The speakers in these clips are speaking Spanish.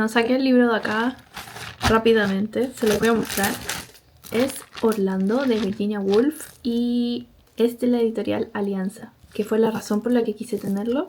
Bueno, saqué el libro de acá rápidamente, se lo voy a mostrar. Es Orlando de Virginia Woolf y es de la editorial Alianza, que fue la razón por la que quise tenerlo.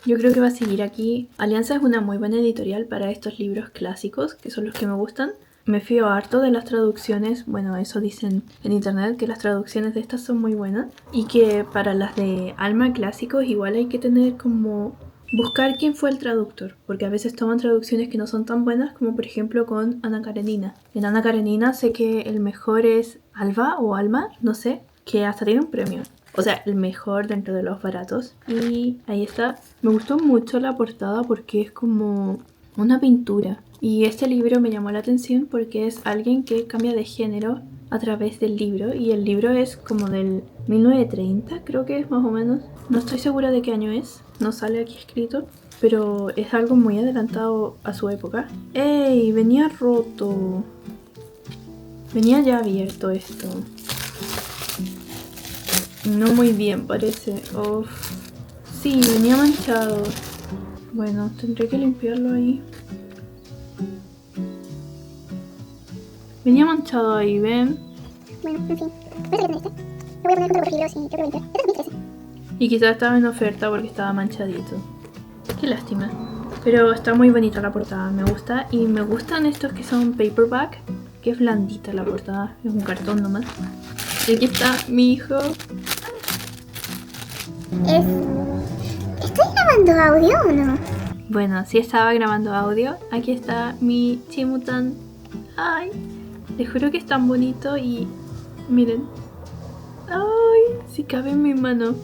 Yo creo que va a seguir aquí. Alianza es una muy buena editorial para estos libros clásicos, que son los que me gustan. Me fío harto de las traducciones, bueno, eso dicen en internet, que las traducciones de estas son muy buenas. Y que para las de Alma clásicos igual hay que tener como... buscar quién fue el traductor, porque a veces toman traducciones que no son tan buenas, como por ejemplo con Ana Karenina. En Ana Karenina sé que el mejor es Alba o Alma, no sé, que hasta tiene un premio. O sea, el mejor dentro de los baratos. Y ahí está. Me gustó mucho la portada porque es como una pintura. Y este libro me llamó la atención porque es alguien que cambia de género a través del libro. Y el libro es como del 1930, creo que es más o menos. No estoy segura de qué año es. No sale aquí escrito. Pero es algo muy adelantado a su época. ¡Ey! Venía roto. Venía ya abierto esto. No muy bien, parece. Uf. Sí, venía manchado. Bueno, tendré que limpiarlo ahí. Venía manchado ahí, ¿ven? Bueno, en fin. Voy a salir con este. Lo voy a poner junto con los libros y creo que voy a entrar. Este es 2013. Y quizás estaba en oferta porque estaba manchadito. Qué lástima. Pero está muy bonita la portada, me gusta. Y me gustan estos que son paperback. Que es blandita la portada. Es un cartón nomás. Y aquí está mi hijo. ¿Estoy grabando audio o no? Bueno, sí estaba grabando audio. Aquí está mi Chimutan. Ay, les juro que es tan bonito y miren. Ay, si cabe en mi mano.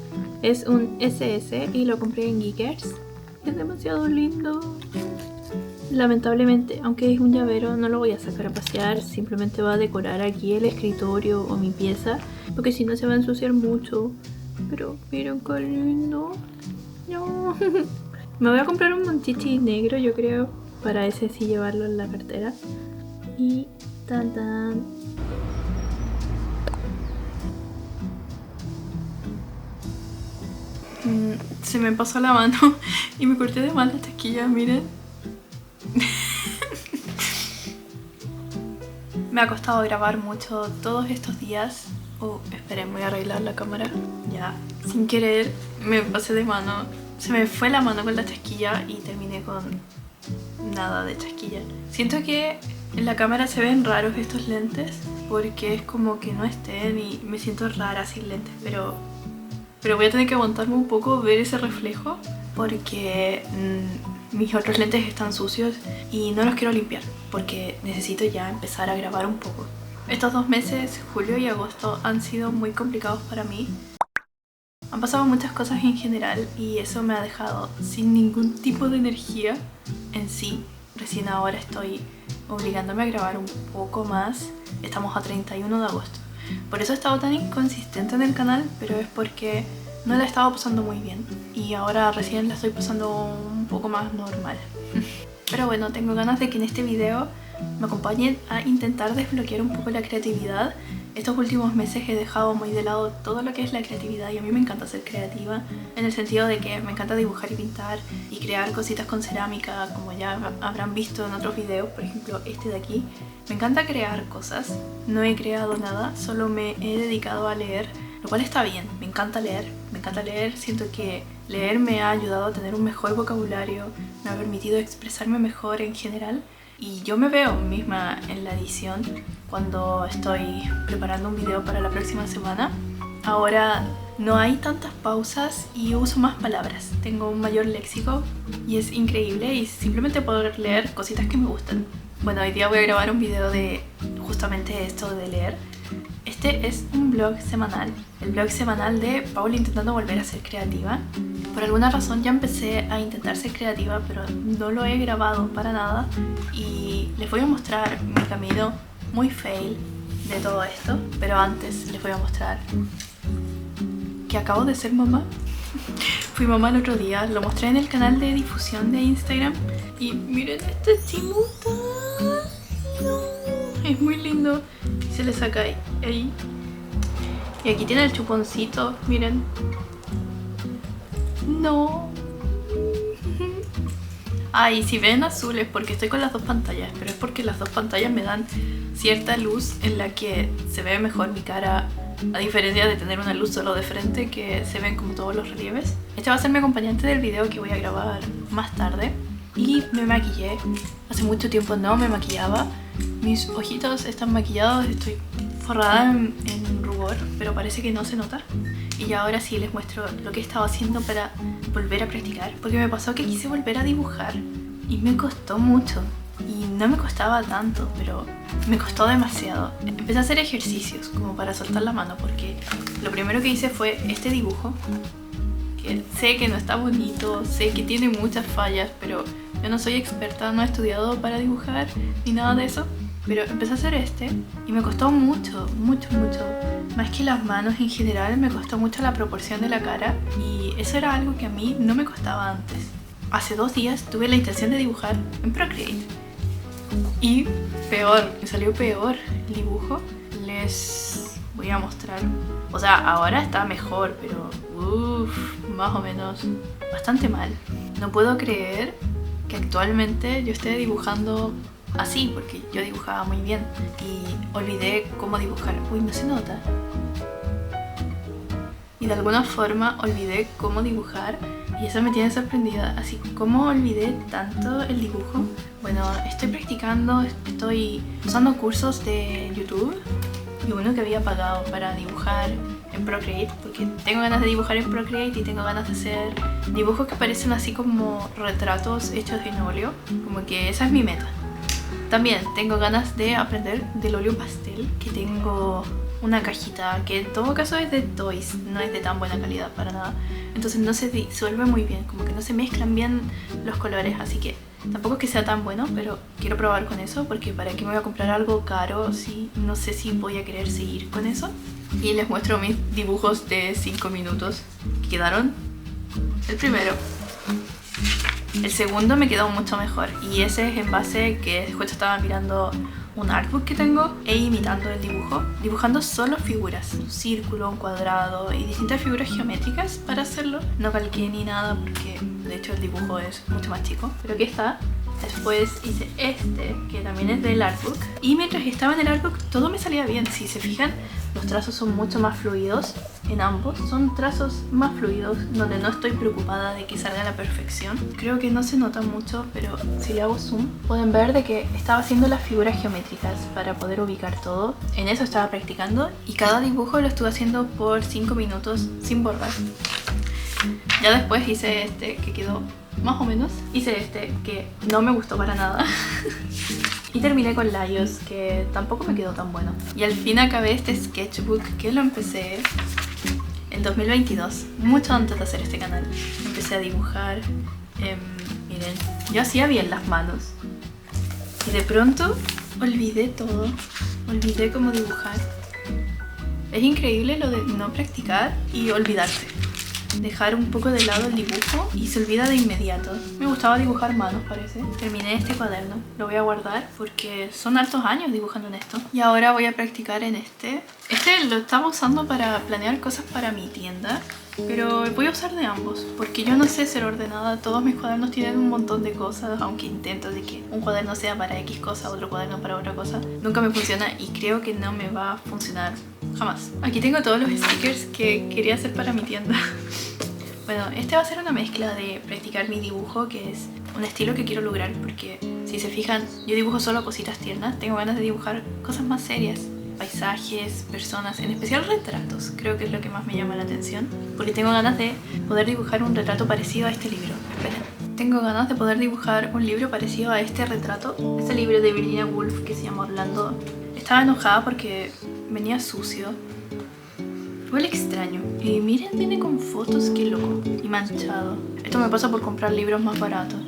Es un SS y lo compré en Geekers. Es demasiado lindo. Lamentablemente, aunque es un llavero, no lo voy a sacar a pasear. Simplemente va a decorar aquí el escritorio o mi pieza, porque si no se va a ensuciar mucho. Pero miren qué lindo. No. Me voy a comprar un monchichi negro, yo creo, para ese sí llevarlo en la cartera. Y tan tan. Se me pasó la mano y me corté de mal la taquilla, miren. Me ha costado grabar mucho todos estos días. Esperen, voy a arreglar la cámara. Ya, sin querer me pasé de mano. Se me fue la mano con la chasquilla y terminé con nada de chasquilla. Siento que en la cámara se ven raros estos lentes porque es como que no estén y me siento rara sin lentes, pero voy a tener que aguantarme un poco ver ese reflejo porque mis otros lentes están sucios y no los quiero limpiar porque necesito ya empezar a grabar un poco. Estos 2 meses, julio y agosto, han sido muy complicados para mí. Han pasado muchas cosas en general y eso me ha dejado sin ningún tipo de energía en sí. Recién ahora estoy obligándome a grabar un poco más. Estamos a 31 de agosto. Por eso he estado tan inconsistente en el canal, pero es porque no la he estado pasando muy bien. Y ahora recién la estoy pasando un poco más normal. Pero bueno, tengo ganas de que en este video me acompañen a intentar desbloquear un poco la creatividad. Estos últimos meses he dejado muy de lado todo lo que es la creatividad y a mí me encanta ser creativa en el sentido de que me encanta dibujar y pintar y crear cositas con cerámica, como ya habrán visto en otros videos, por ejemplo este de aquí. Me encanta crear cosas, no he creado nada, solo me he dedicado a leer, lo cual está bien, me encanta leer, siento que leer me ha ayudado a tener un mejor vocabulario, me ha permitido expresarme mejor en general. Y yo me veo misma en la edición cuando estoy preparando un video para la próxima semana. Ahora no hay tantas pausas y uso más palabras. Tengo un mayor léxico y es increíble y simplemente puedo leer cositas que me gustan. Bueno, hoy día voy a grabar un video de justamente esto de leer. Este es un vlog semanal, el vlog semanal de Paula intentando volver a ser creativa. Por alguna razón ya empecé a intentar ser creativa, pero no lo he grabado para nada. Y les voy a mostrar mi camino muy fail de todo esto. Pero antes les voy a mostrar que acabo de ser mamá. Fui mamá el otro día, lo mostré en el canal de difusión de Instagram. Y miren este chimuta. No, es muy lindo. Y se le saca ahí. Y aquí tiene el chuponcito, miren. No. Ah, y si ven azul es porque estoy con las dos pantallas, pero es porque las dos pantallas me dan cierta luz en la que se ve mejor mi cara, a diferencia de tener una luz solo de frente que se ven como todos los relieves. Este va a ser mi acompañante del video que voy a grabar más tarde. Y me maquillé. Hace mucho tiempo no me maquillaba. Mis ojitos están maquillados, estoy forrada en rubor, pero parece que no se nota. Y ahora sí les muestro lo que he estado haciendo para volver a practicar. Porque me pasó que quise volver a dibujar y me costó mucho. Y no me costaba tanto, pero me costó demasiado. Empecé a hacer ejercicios como para soltar la mano, porque lo primero que hice fue este dibujo. Que sé que no está bonito, sé que tiene muchas fallas, pero yo no soy experta, no he estudiado para dibujar ni nada de eso. Pero empecé a hacer este y me costó mucho, mucho, mucho. Más que las manos en general, me costó mucho la proporción de la cara. Y eso era algo que a mí no me costaba antes. Hace 2 días tuve la intención de dibujar en Procreate. Y peor, me salió peor el dibujo. Les voy a mostrar. O sea, ahora está mejor, pero más o menos bastante mal. No puedo creer que actualmente yo esté dibujando así, porque yo dibujaba muy bien y olvidé cómo dibujar. Uy, no se nota. Y de alguna forma olvidé cómo dibujar y eso me tiene sorprendida. Así, ¿cómo olvidé tanto el dibujo? Bueno, estoy practicando, estoy usando cursos de YouTube y uno que había pagado para dibujar en Procreate, porque tengo ganas de dibujar en Procreate y tengo ganas de hacer dibujos que parecen así como retratos hechos en óleo, como que esa es mi meta. También tengo ganas de aprender del óleo pastel, que tengo una cajita que en todo caso es de Toys, no es de tan buena calidad para nada, entonces no se disuelve muy bien, como que no se mezclan bien los colores, así que tampoco es que sea tan bueno, pero quiero probar con eso, porque para qué me voy a comprar algo caro si no sé si voy a querer seguir con eso. Y les muestro mis dibujos de 5 minutos que quedaron. El primero. El segundo me quedó mucho mejor y ese es en base que justo estaba mirando un artbook que tengo e imitando el dibujo, dibujando solo figuras, un círculo, un cuadrado y distintas figuras geométricas para hacerlo. No calqué ni nada porque de hecho el dibujo es mucho más chico, pero aquí está. Después hice este, que también es del artbook. Y mientras estaba en el artbook todo me salía bien. Si se fijan, los trazos son mucho más fluidos en ambos. Son trazos más fluidos, donde no estoy preocupada de que salga a la perfección. Creo que no se nota mucho, pero si le hago zoom, pueden ver de que estaba haciendo las figuras geométricas para poder ubicar todo. En eso estaba practicando y cada dibujo lo estuve haciendo por 5 minutos sin borrar. Ya después hice este, que quedó más o menos. Hice este, que no me gustó para nada. Y terminé con Laios, que tampoco me quedó tan bueno. Y al fin acabé este sketchbook, que lo empecé en 2022, mucho antes de hacer este canal. Empecé a dibujar. Miren, yo hacía bien las manos. Y de pronto olvidé todo. Olvidé cómo dibujar. Es increíble lo de no practicar y olvidarse. Dejar un poco de lado el dibujo y se olvida de inmediato. Me gustaba dibujar manos, parece. Terminé este cuaderno, lo voy a guardar porque son hartos años dibujando en esto. Y ahora voy a practicar en este. Este lo estaba usando para planear cosas para mi tienda, pero voy a usar de ambos porque yo no sé ser ordenada. Todos mis cuadernos tienen un montón de cosas, aunque intento de que un cuaderno sea para X cosa, otro cuaderno para otra cosa. Nunca me funciona y creo que no me va a funcionar jamás. Aquí tengo todos los stickers que quería hacer para mi tienda. Bueno, este va a ser una mezcla de practicar mi dibujo, que es un estilo que quiero lograr, porque si se fijan, yo dibujo solo cositas tiernas. Tengo ganas de dibujar cosas más serias, paisajes, personas, en especial retratos. Creo que es lo que más me llama la atención, porque tengo ganas de poder dibujar un retrato parecido a este libro. Esperen. Tengo ganas de poder dibujar un libro parecido a este retrato. Este libro de Virginia Woolf que se llama Orlando. Estaba enojada porque venía sucio. Huele extraño. Y miren, viene con fotos, qué loco. Y manchado. Esto me pasa por comprar libros más baratos.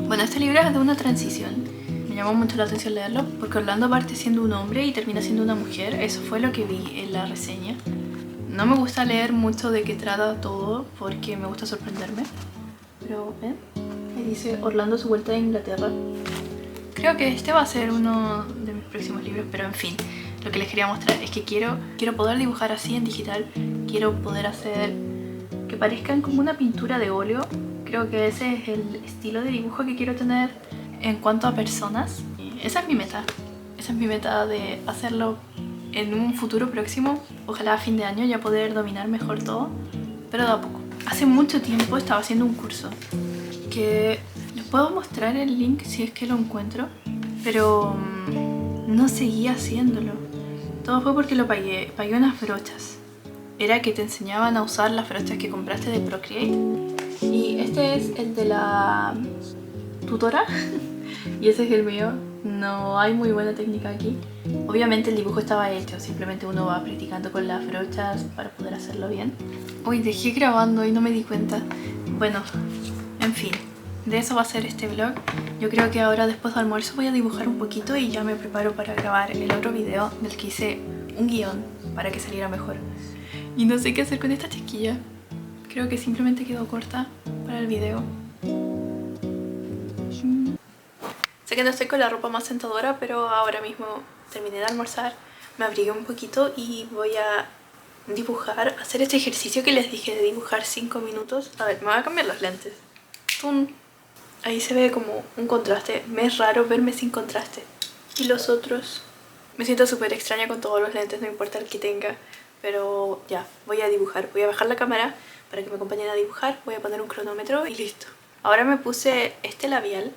Bueno, este libro es de una transición. Me llamó mucho la atención leerlo porque Orlando parte siendo un hombre y termina siendo una mujer. Eso fue lo que vi en la reseña. No me gusta leer mucho de qué trata todo porque me gusta sorprenderme. Pero, ¿ven? Ahí dice Orlando su vuelta a Inglaterra. Creo que este va a ser uno de mis próximos libros, pero en fin. Lo que les quería mostrar es que quiero poder dibujar así en digital. Quiero poder hacer que parezcan como una pintura de óleo, creo que ese es el estilo de dibujo que quiero tener en cuanto a personas. Esa es mi meta. Esa es mi meta de hacerlo en un futuro próximo. Ojalá a fin de año ya poder dominar mejor todo, pero de a poco. Hace mucho tiempo estaba haciendo un curso que les puedo mostrar el link si es que lo encuentro, pero no seguía haciéndolo. Todo fue porque lo pagué unas brochas. Era que te enseñaban a usar las brochas que compraste de Procreate. Y este es el de la tutora y ese es el mío. No hay muy buena técnica aquí. Obviamente el dibujo estaba hecho, simplemente uno va practicando con las brochas para poder hacerlo bien. Uy, dejé grabando y no me di cuenta. Bueno, en fin, de eso va a ser este vlog. Yo creo que ahora después del almuerzo voy a dibujar un poquito y ya me preparo para grabar el otro video del que hice un guión para que saliera mejor. Y no sé qué hacer con esta chasquilla. Creo que simplemente quedó corta para el video. Sé que no estoy con la ropa más sentadora, pero ahora mismo terminé de almorzar, me abrigué un poquito y voy a dibujar, hacer este ejercicio que les dije de dibujar 5 minutos. A ver, me voy a cambiar los lentes. ¡Tum! Ahí se ve como un contraste. Me es raro verme sin contraste. Y los otros... Me siento súper extraña con todos los lentes, no importa el que tenga. Pero ya, voy a dibujar. Voy a bajar la cámara para que me acompañen a dibujar. Voy a poner un cronómetro y listo. Ahora me puse este labial,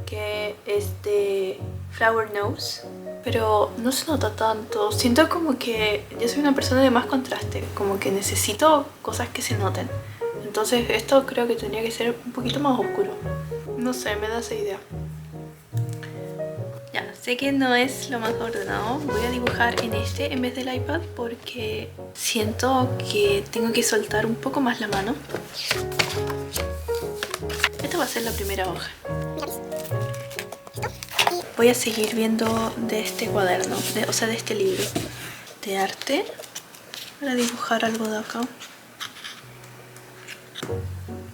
que es de Flower Nose, pero no se nota tanto. Siento como que yo soy una persona de más contraste, como que necesito cosas que se noten. Entonces esto creo que tendría que ser un poquito más oscuro. No sé, me da esa idea. Ya, sé que no es lo más ordenado. Voy a dibujar en este en vez del iPad porque siento que tengo que soltar un poco más la mano. Esta va a ser la primera hoja. Voy a seguir viendo de este cuaderno, o sea de este libro de arte para dibujar algo de acá.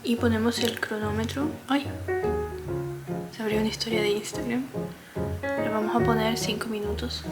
Y ponemos el cronómetro. ¡Ay! Se abrió una historia de Instagram. Le vamos a poner 5 minutos.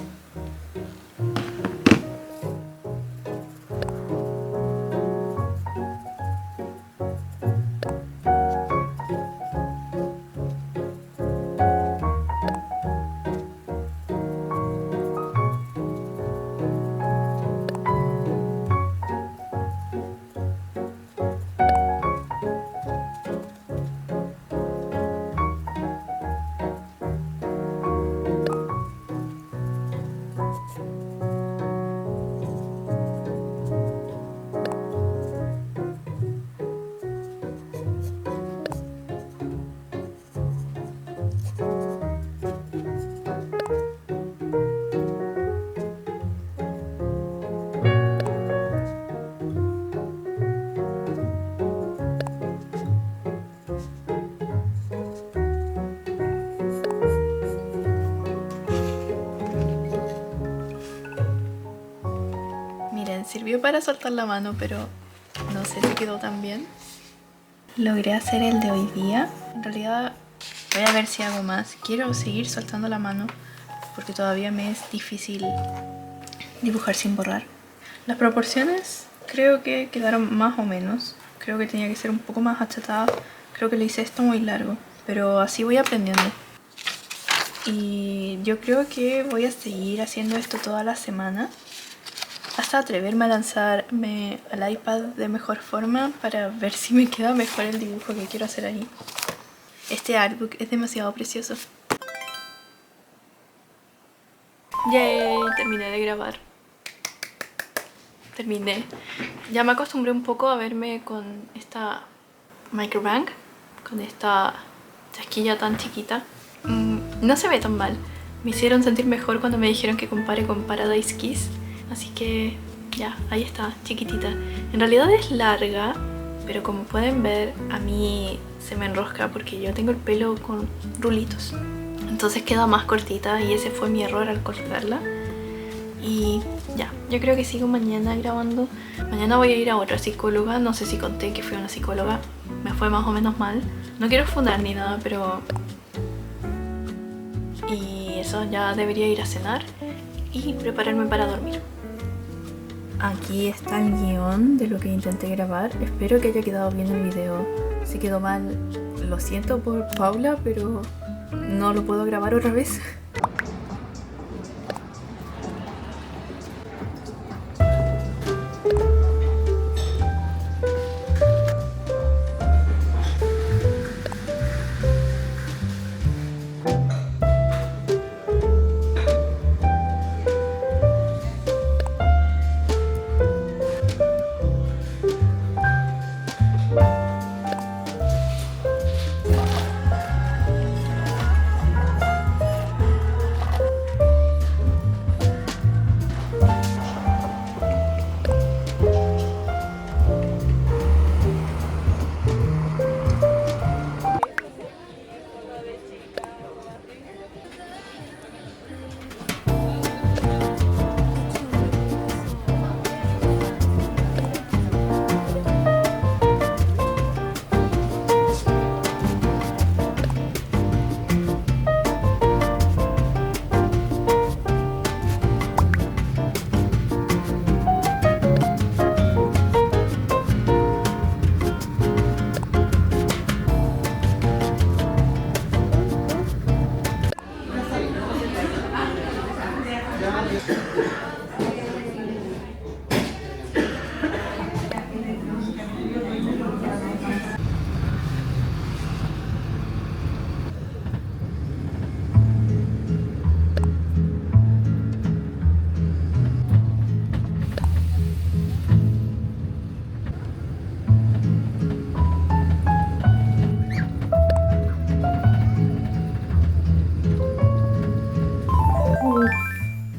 Sirvió para soltar la mano, pero no sé si quedó tan bien. Logré hacer el de hoy día. En realidad voy a ver si hago más. Quiero seguir soltando la mano porque todavía me es difícil dibujar sin borrar. Las proporciones creo que quedaron más o menos. Creo que tenía que ser un poco más achatada. Creo que le hice esto muy largo, pero así voy aprendiendo. Y yo creo que voy a seguir haciendo esto toda la semana hasta atreverme a lanzarme al iPad de mejor forma para ver si me queda mejor el dibujo que quiero hacer ahí. Este artbook es demasiado precioso. ¡Yay! Terminé de grabar. Terminé. Ya me acostumbré un poco a verme con esta microbank, con esta chasquilla tan chiquita. No se ve tan mal. Me hicieron sentir mejor cuando me dijeron que compare con Paradise Kiss. Así que ya, ahí está, chiquitita. En realidad es larga, pero como pueden ver, a mí se me enrosca porque yo tengo el pelo con rulitos. Entonces queda más cortita y ese fue mi error al cortarla. Y ya, yo creo que sigo mañana grabando. Mañana voy a ir a otra psicóloga. No sé si conté que fui a una psicóloga. Me fue más o menos mal. No quiero fundar ni nada, pero... Y eso, ya debería ir a cenar y prepararme para dormir. Aquí está el guión de lo que intenté grabar. Espero que haya quedado bien el video. Si quedó mal, lo siento por Paula, pero no lo puedo grabar otra vez.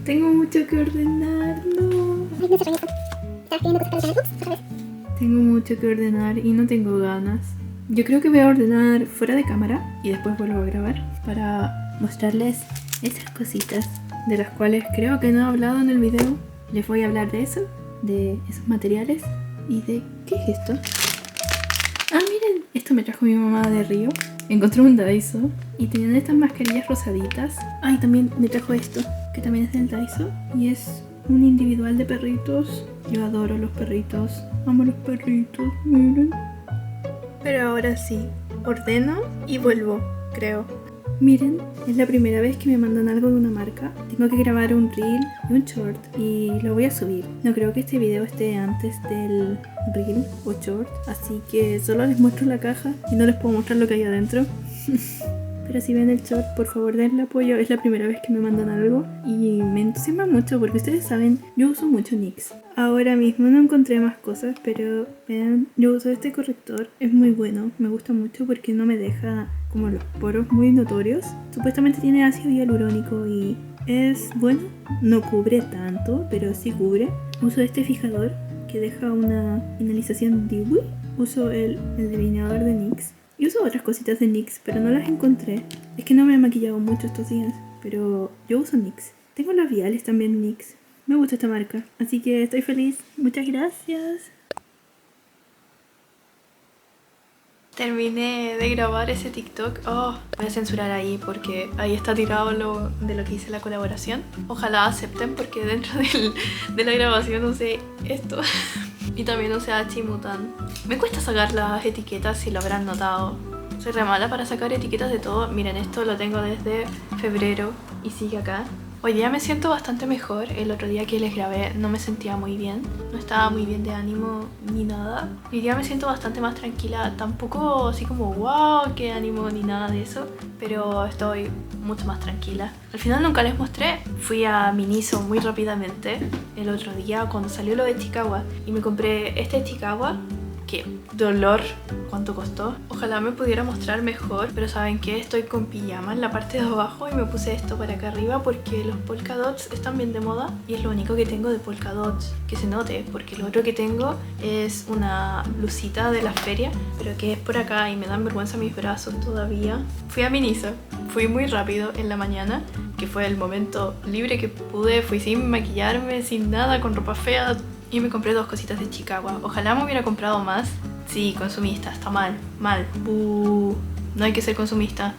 Tengo mucho que ordenar, no. Ay, no se raya esto. Estaba escribiendo cosas para el canal. Ups, otra vez. Tengo mucho que ordenar y no tengo ganas. Yo creo que voy a ordenar fuera de cámara y después vuelvo a grabar para mostrarles esas cositas de las cuales creo que no he hablado en el video. Les voy a hablar de eso, de esos materiales y de... ¿qué es esto? Ah, miren, esto me trajo mi mamá de Río. Encontré un Daiso y tenían estas mascarillas rosaditas. Ah, y también me trajo esto, que también es del Daiso y es un individual de perritos. Yo adoro los perritos, amo los perritos, miren. Pero ahora sí, ordeno y vuelvo, creo. Miren, es la primera vez que me mandan algo de una marca. Tengo que grabar un reel y un short y lo voy a subir. No creo que este video esté antes del reel o short, así que solo les muestro la caja y no les puedo mostrar lo que hay adentro. Pero si ven el short, por favor denle apoyo. Es la primera vez que me mandan algo y me entusiasma mucho porque ustedes saben, yo uso mucho NYX. Ahora mismo no encontré más cosas, pero vean, yo uso este corrector. Es muy bueno, me gusta mucho porque no me deja como los poros muy notorios. Supuestamente tiene ácido hialurónico y es bueno. No cubre tanto, pero sí cubre. Uso este fijador que deja una finalización dewy. Uso el delineador de NYX. Y uso otras cositas de NYX, pero no las encontré. Es que no me he maquillado mucho estos días, pero yo uso NYX. Tengo labiales también NYX. Me gusta esta marca, así que estoy feliz. Muchas gracias. Terminé de grabar ese TikTok. Oh, voy a censurar ahí porque ahí está tirado lo de lo que hice la colaboración. Ojalá acepten porque dentro de la grabación usé esto. Y también usé a Chimutan. Me cuesta sacar las etiquetas, si lo habrán notado. Soy re mala para sacar etiquetas de todo. Miren, esto lo tengo desde febrero y sigue acá. Hoy día me siento bastante mejor. El otro día que les grabé no me sentía muy bien. No estaba muy bien de ánimo ni nada. Hoy día me siento bastante más tranquila. Tampoco así como wow, qué ánimo ni nada de eso. Pero estoy mucho más tranquila. Al final nunca les mostré. Fui a Miniso muy rápidamente el otro día cuando salió lo de Chicago. Y me compré este Chicago. Qué dolor, cuánto costó. Ojalá me pudiera mostrar mejor, pero ¿saben qué? Estoy con pijama en la parte de abajo y me puse esto para acá arriba porque los polka dots están bien de moda y es lo único que tengo de polka dots, que se note, porque lo otro que tengo es una blusita de la feria, pero que es por acá y me dan vergüenza mis brazos todavía. Fui a Miniso, fui muy rápido en la mañana, que fue el momento libre que pude, fui sin maquillarme, sin nada, con ropa fea. Y me compré 2 cositas de Chicago. Ojalá me hubiera comprado más. Sí, consumista, está mal, mal. No hay que ser consumista.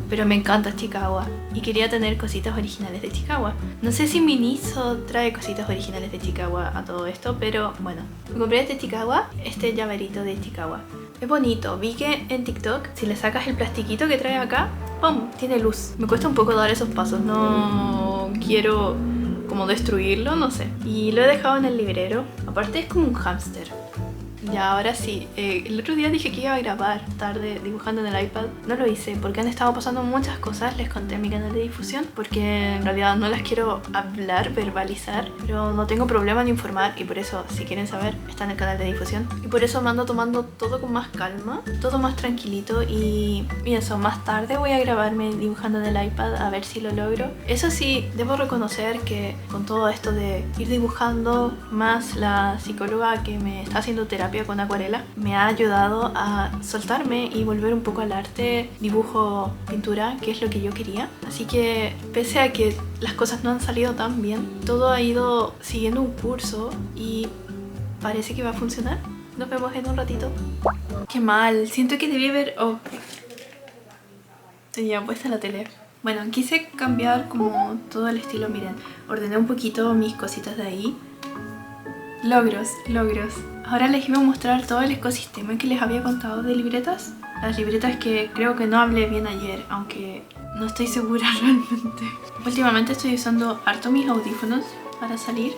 Pero me encanta Chicago. Y quería tener cositas originales de Chicago. No sé si Miniso trae cositas originales de Chicago a todo esto, pero bueno. Me compré este Chicago, este llaverito de Chicago. Es bonito. Vi que en TikTok, si le sacas el plastiquito que trae acá, ¡pum! Tiene luz. Me cuesta un poco dar esos pasos. No quiero como destruirlo, no sé. Y lo he dejado en el librero. Aparte es como un hámster. Ya, ahora sí. El otro día dije que iba a grabar tarde dibujando en el iPad. No lo hice porque han estado pasando muchas cosas. Les conté en mi canal de difusión porque en realidad no las quiero hablar, verbalizar. Pero no tengo problema en informar y por eso, si quieren saber, está en el canal de difusión. Y por eso me ando tomando todo con más calma, todo más tranquilito y pienso, más tarde voy a grabarme dibujando en el iPad a ver si lo logro. Eso sí, debo reconocer que con todo esto de ir dibujando, más la psicóloga que me está haciendo terapia con acuarela, me ha ayudado a soltarme y volver un poco al arte, dibujo, pintura, que es lo que yo quería. Así que pese a que las cosas no han salido tan bien, todo ha ido siguiendo un curso y parece que va a funcionar. Nos vemos en un ratito. Qué mal, siento que debí ver... Oh, tenía puesta la tele. Bueno, quise cambiar como todo el estilo, miren, ordené un poquito mis cositas de ahí. Logros. Ahora les iba a mostrar todo el ecosistema que les había contado de libretas. Las libretas que creo que no hablé bien ayer, aunque no estoy segura realmente. Últimamente estoy usando harto mis audífonos para salir.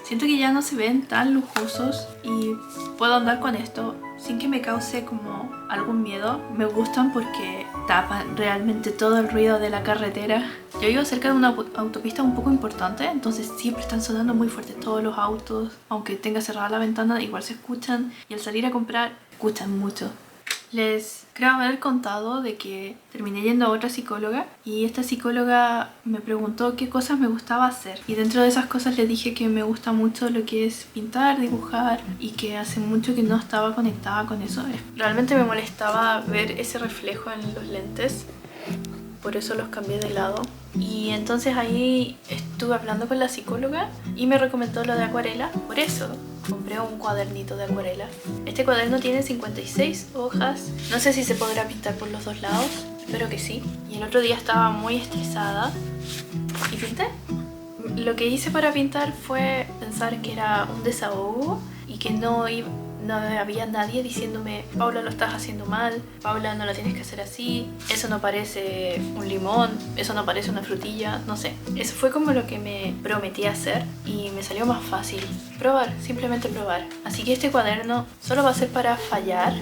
Siento que ya no se ven tan lujosos y puedo andar con esto sin que me cause como algún miedo. Me gustan porque tapan realmente todo el ruido de la carretera. Yo vivo cerca de una autopista un poco importante, entonces siempre están sonando muy fuerte todos los autos. Aunque tenga cerrada la ventana, igual se escuchan. Y al salir a comprar, escuchan mucho. Les creo haber contado de que terminé yendo a otra psicóloga y esta psicóloga me preguntó qué cosas me gustaba hacer y dentro de esas cosas le dije que me gusta mucho lo que es pintar, dibujar y que hace mucho que no estaba conectada con eso. Realmente me molestaba ver ese reflejo en los lentes, por eso los cambié de lado. Y entonces ahí estuve hablando con la psicóloga y me recomendó lo de acuarela. Por eso compré un cuadernito de acuarela. Este cuaderno tiene 56 hojas. No sé si se podrá pintar por los dos lados. Espero que sí. Y el otro día estaba muy estresada y pinté. Lo que hice para pintar fue pensar que era un desahogo y que no había nadie diciéndome: Paula, lo estás haciendo mal, Paula, no lo tienes que hacer así, eso no parece un limón, eso no parece una frutilla, no sé. Eso fue como lo que me prometí hacer y me salió más fácil. Probar, simplemente probar. Así que este cuaderno solo va a ser para fallar.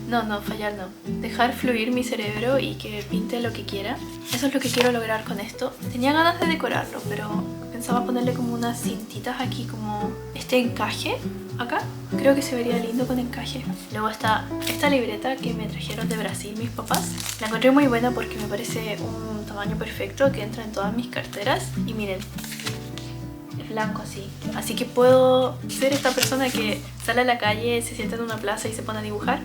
No, fallar no. Dejar fluir mi cerebro y que pinte lo que quiera. Eso es lo que quiero lograr con esto. Tenía ganas de decorarlo, pero pensaba ponerle como unas cintitas aquí, como este encaje acá. Creo que se vería lindo con encaje. Luego está esta libreta que me trajeron de Brasil mis papás. La encontré muy buena porque me parece un tamaño perfecto que entra en todas mis carteras. Y miren, es blanco así que puedo ser esta persona que sale a la calle, se sienta en una plaza y se pone a dibujar.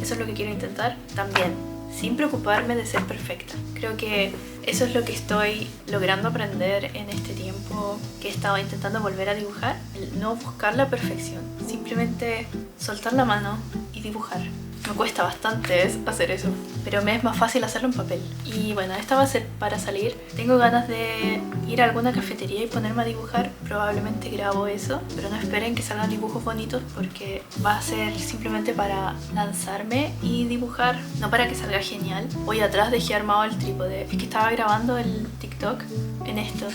Eso es lo que quiero intentar también, sin preocuparme de ser perfecta. Creo que eso es lo que estoy logrando aprender en este tiempo que he estado intentando volver a dibujar. El no buscar la perfección, simplemente soltar la mano y dibujar. Me cuesta bastante hacer eso, pero me es más fácil hacerlo en papel. Y bueno, esta va a ser para salir. Tengo ganas de ir a alguna cafetería y ponerme a dibujar. Probablemente grabo eso, pero no esperen que salgan dibujos bonitos porque va a ser simplemente para lanzarme y dibujar, no para que salga genial. Hoy atrás dejé armado el trípode. Es que estaba grabando el TikTok en esto.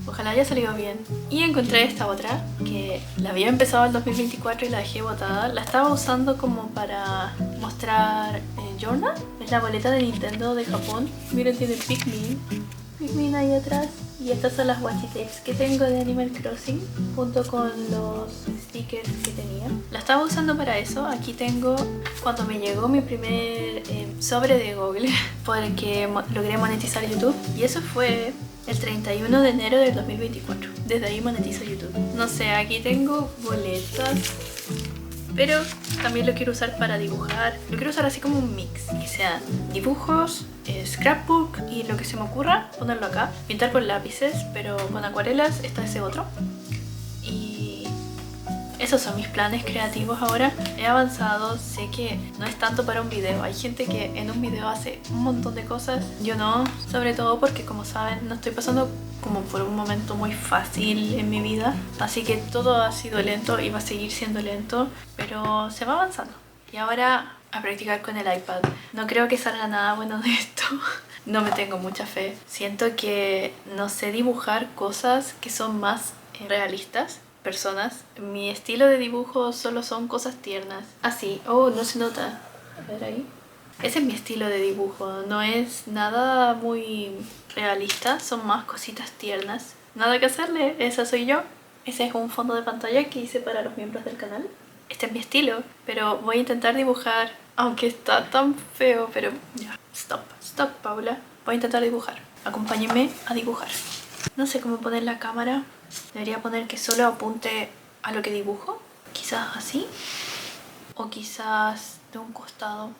Ojalá haya salido bien. Y encontré esta otra que la había empezado el 2024 y la dejé botada. La estaba usando como para mostrar Journal. Es la boleta de Nintendo de Japón. Miren, tiene Pikmin ahí atrás. Y estas son las washi tapes que tengo de Animal Crossing junto con los stickers que tenía. La estaba usando para eso. Aquí tengo cuando me llegó mi primer sobre de Google porque logré monetizar YouTube. Y eso fue el 31 de enero del 2024. Desde ahí monetizo YouTube. No sé, aquí tengo boletas, pero también lo quiero usar para dibujar. Lo quiero usar así como un mix, que sean dibujos, scrapbook y lo que se me ocurra, ponerlo acá. Pintar con lápices, pero con acuarelas está ese otro. Y esos son mis planes creativos ahora. He avanzado, sé que no es tanto para un video. Hay gente que en un video hace un montón de cosas. Yo no, sobre todo porque, como saben, no estoy pasando como por un momento muy fácil en mi vida. Así que todo ha sido lento y va a seguir siendo lento, pero se va avanzando. Y ahora a practicar con el iPad. No creo que salga nada bueno de esto. No me tengo mucha fe. Siento que no sé dibujar cosas que son más realistas. Personas. Mi estilo de dibujo solo son cosas tiernas. Así. Oh, no se nota. A ver ahí. Ese es mi estilo de dibujo. No es nada muy realista. Son más cositas tiernas. Nada que hacerle. Esa soy yo. Ese es un fondo de pantalla que hice para los miembros del canal. Este es mi estilo. Pero voy a intentar dibujar. Aunque está tan feo. Pero ya. Stop, Paula. Voy a intentar dibujar. Acompáñenme a dibujar. No sé cómo poner la cámara. Debería poner que solo apunte a lo que dibujo. Quizás así. O quizás de un costado.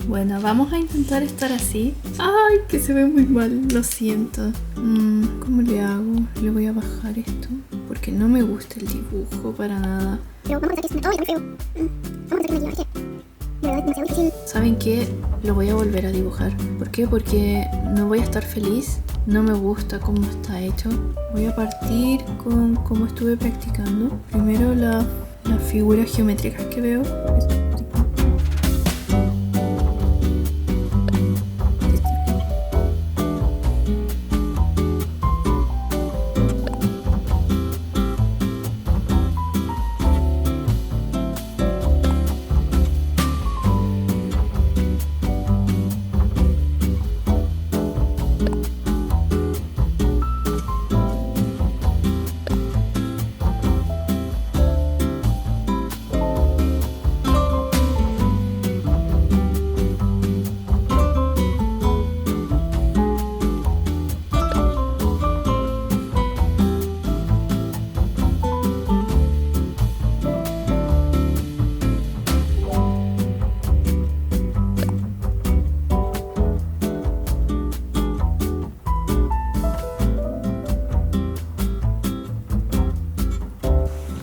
Bueno, vamos a intentar estar así. Ay, que se ve muy mal. Lo siento. ¿Cómo le hago? Le voy a bajar esto. Porque no me gusta el dibujo para nada. Pero vamos a pensar que es muy feo. Vamos a pensar que me lleva, de verdad es demasiado difícil. ¿Saben qué? Lo voy a volver a dibujar. ¿Por qué? Porque no voy a estar feliz. No me gusta cómo está hecho. Voy a partir con cómo estuve practicando. Primero las figuras geométricas que veo.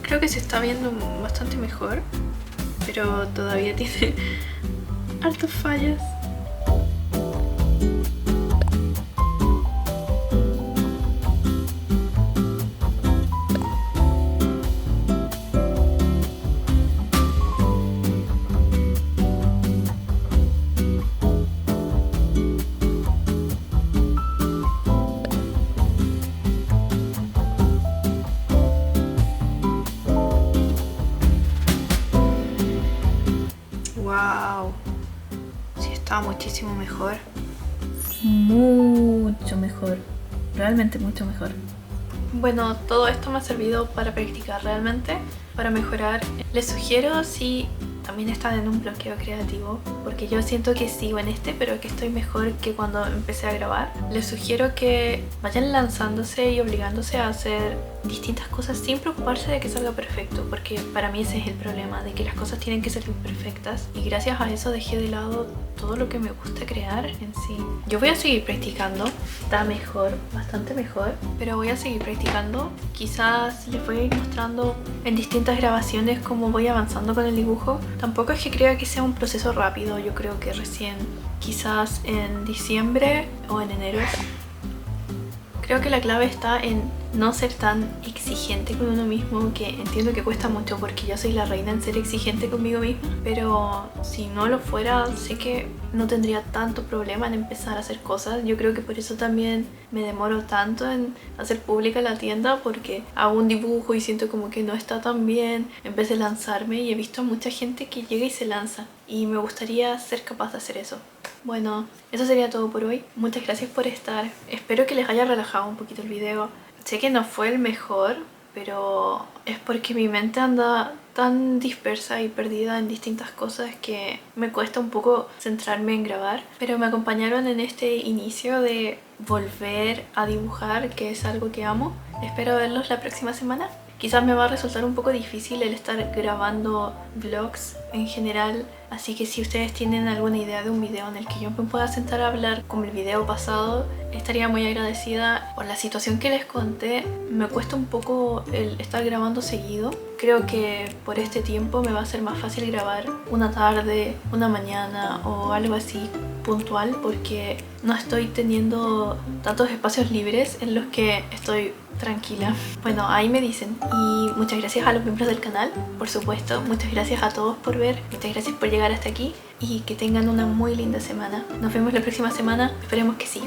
Creo que se está viendo bastante mejor, pero todavía tiene hartas fallas. Wow, sí está muchísimo mejor. Mucho mejor. Realmente mucho mejor. Bueno, todo esto me ha servido para practicar realmente, para mejorar. Les sugiero si también están en un bloqueo creativo, porque yo siento que sigo en este, pero que estoy mejor que cuando empecé a grabar. Les sugiero que vayan lanzándose y obligándose a hacer distintas cosas sin preocuparse de que salga perfecto, porque para mí ese es el problema, de que las cosas tienen que ser perfectas, y gracias a eso dejé de lado todo lo que me gusta crear en sí. Yo voy a seguir practicando, está mejor, bastante mejor, pero voy a seguir practicando. Quizás les voy a ir mostrando en distintas grabaciones cómo voy avanzando con el dibujo. Tampoco es que crea que sea un proceso rápido, yo creo que recién quizás en diciembre o en enero. Creo que la clave está en no ser tan exigente con uno mismo, que entiendo que cuesta mucho porque yo soy la reina en ser exigente conmigo misma, pero si no lo fuera, sé que no tendría tanto problema en empezar a hacer cosas. Yo creo que por eso también me demoro tanto en hacer pública la tienda, porque hago un dibujo y siento como que no está tan bien en vez de lanzarme, y he visto a mucha gente que llega y se lanza, y me gustaría ser capaz de hacer eso. Bueno, eso sería todo por hoy. Muchas gracias por estar. Espero que les haya relajado un poquito el video. Sé que no fue el mejor, pero es porque mi mente anda tan dispersa y perdida en distintas cosas que me cuesta un poco centrarme en grabar. Pero me acompañaron en este inicio de volver a dibujar, que es algo que amo. Espero verlos la próxima semana. Quizás me va a resultar un poco difícil el estar grabando vlogs en general, así que si ustedes tienen alguna idea de un video en el que yo me pueda sentar a hablar como el video pasado, estaría muy agradecida. Por la situación que les conté, me cuesta un poco el estar grabando seguido. Creo que por este tiempo me va a ser más fácil grabar una tarde, una mañana o algo así puntual, porque no estoy teniendo tantos espacios libres en los que estoy tranquila. Bueno, ahí me dicen. Y muchas gracias a los miembros del canal, por supuesto. Muchas gracias a todos por ver. Muchas gracias por llegar hasta aquí. Y que tengan una muy linda semana. Nos vemos la próxima semana. Esperemos que sí.